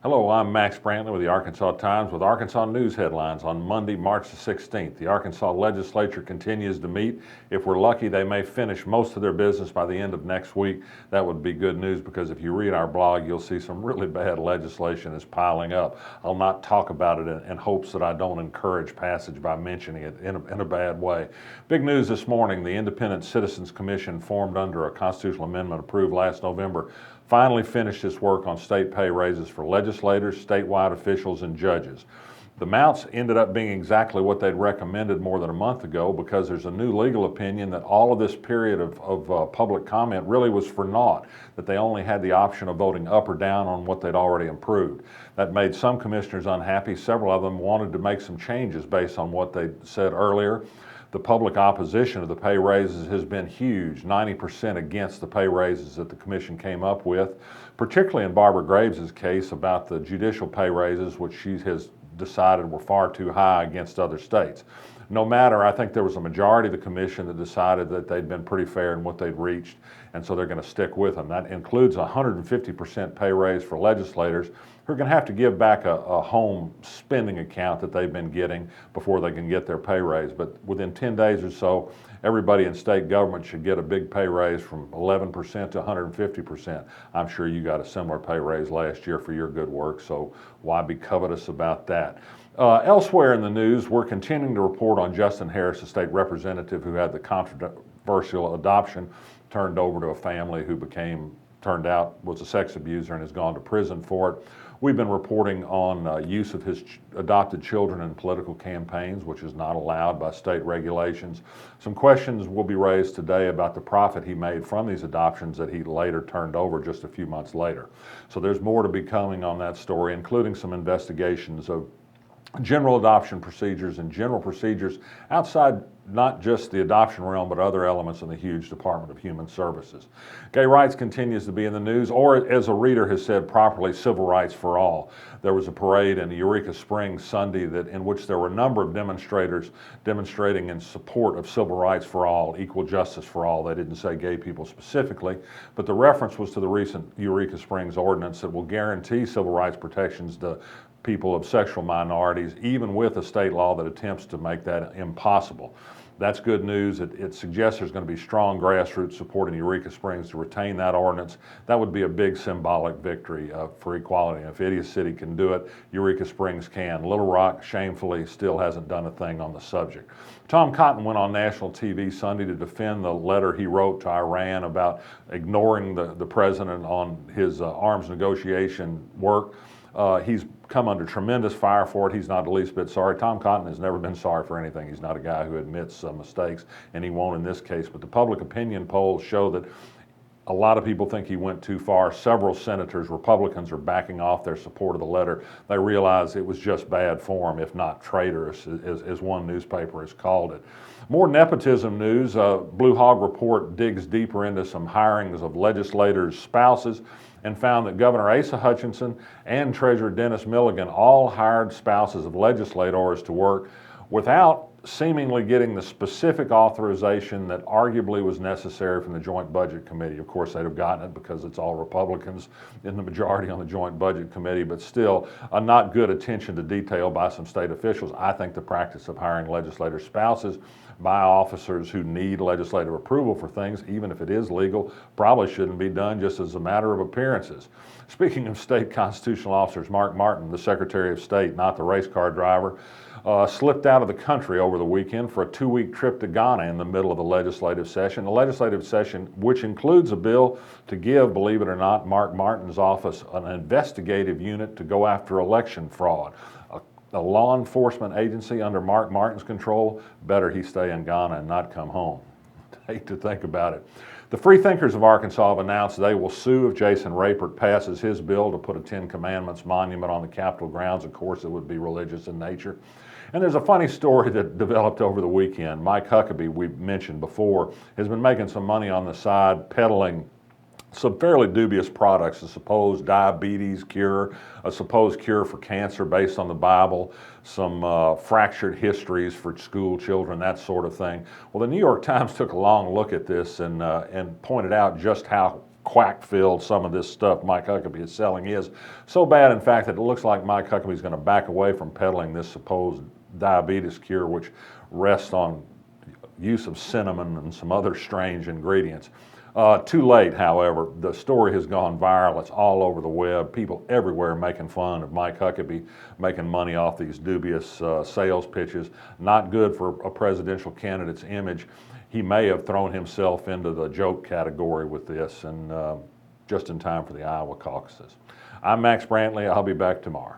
Hello, I'm Max Brantley with the Arkansas Times with Arkansas news headlines on Monday, March the 16th. The Arkansas legislature continues to meet. If we're lucky, they may finish most of their business by the end of next week. That would be good news because if you read our blog, you'll see some really bad legislation is piling up. I'll not talk about it in hopes that I don't encourage passage by mentioning it in a bad way. Big news this morning, the Independent Citizens Commission formed under a constitutional amendment approved last November finally finished its work on state pay raises for legislators, statewide officials, and judges. The amounts ended up being exactly what they'd recommended more than a month ago because there's a new legal opinion that all of this period of public comment really was for naught, that they only had the option of voting up or down on what they'd already approved. That made some commissioners unhappy. Several of them wanted to make some changes based on what they'd said earlier. The public opposition to the pay raises has been huge, 90% against the pay raises that the commission came up with, particularly in Barbara Graves' case about the judicial pay raises, which she has decided were far too high against other states. No matter, I think there was a majority of the commission that decided that they'd been pretty fair in what they'd reached, and so they're going to stick with them. That includes a 150% pay raise for legislators who are going to have to give back a home spending account that they've been getting before they can get their pay raise. But within 10 days or so, everybody in state government should get a big pay raise from 11% to 150%. I'm sure you got a similar pay raise last year for your good work, so why be covetous about that? Elsewhere in the news, we're continuing to report on Justin Harris, a state representative who had the controversial adoption turned over to a family who turned out was a sex abuser and has gone to prison for it. We've been reporting on use of his adopted children in political campaigns, which is not allowed by state regulations. Some questions will be raised today about the profit he made from these adoptions that he later turned over just a few months later. So there's more to be coming on that story, including some investigations of general adoption procedures and general procedures outside not just the adoption realm, but other elements in the huge Department of Human Services. Gay rights continues to be in the news, or as a reader has said properly, civil rights for all. There was a parade in Eureka Springs Sunday in which there were a number of demonstrators demonstrating in support of civil rights for all, equal justice for all. They didn't say gay people specifically, but the reference was to the recent Eureka Springs ordinance that will guarantee civil rights protections to people of sexual minorities, even with a state law that attempts to make that impossible. That's good news. It suggests there's going to be strong grassroots support in Eureka Springs to retain that ordinance. That would be a big symbolic victory for equality. And if any city can do it, Eureka Springs can. Little Rock, shamefully, still hasn't done a thing on the subject. Tom Cotton went on national TV Sunday to defend the letter he wrote to Iran about ignoring the president on his arms negotiation work. He's come under tremendous fire for it. He's not the least bit sorry. Tom Cotton has never been sorry for anything. He's not a guy who admits mistakes, and he won't in this case. But the public opinion polls show that a lot of people think he went too far. Several senators, Republicans, are backing off their support of the letter. They realize it was just bad form, if not traitorous, as one newspaper has called it. More nepotism news. Blue Hog Report digs deeper into some hirings of legislators' spouses and found that Governor Asa Hutchinson and Treasurer Dennis Milligan all hired spouses of legislators to work without seemingly getting the specific authorization that arguably was necessary from the Joint Budget Committee. Of course, they'd have gotten it because it's all Republicans in the majority on the Joint Budget Committee, but still a not good attention to detail by some state officials. I think the practice of hiring legislator spouses by officers who need legislative approval for things, even if it is legal, probably shouldn't be done just as a matter of appearances. Speaking of state constitutional officers, Mark Martin, the Secretary of State, not the race car driver, slipped out of the country over the weekend for a 2-week trip to Ghana in the middle of the legislative session. The legislative session, which includes a bill to give, believe it or not, Mark Martin's office an investigative unit to go after election fraud. A law enforcement agency under Mark Martin's control, better he stay in Ghana and not come home. Hate to think about it. The Freethinkers of Arkansas have announced they will sue if Jason Rapert passes his bill to put a Ten Commandments monument on the Capitol grounds. Of course, it would be religious in nature. And there's a funny story that developed over the weekend. Mike Huckabee, we've mentioned before, has been making some money on the side peddling some fairly dubious products, a supposed diabetes cure, a supposed cure for cancer based on the Bible, some fractured histories for school children, that sort of thing. Well, the New York Times took a long look at this and pointed out just how quack-filled some of this stuff Mike Huckabee is selling is. So bad, in fact, that it looks like Mike Huckabee is going to back away from peddling this supposed diabetes cure, which rests on use of cinnamon and some other strange ingredients. Too late, however. The story has gone viral. It's all over the web. People everywhere making fun of Mike Huckabee making money off these dubious sales pitches. Not good for a presidential candidate's image. He may have thrown himself into the joke category with this, and just in time for the Iowa caucuses. I'm Max Brantley. I'll be back tomorrow.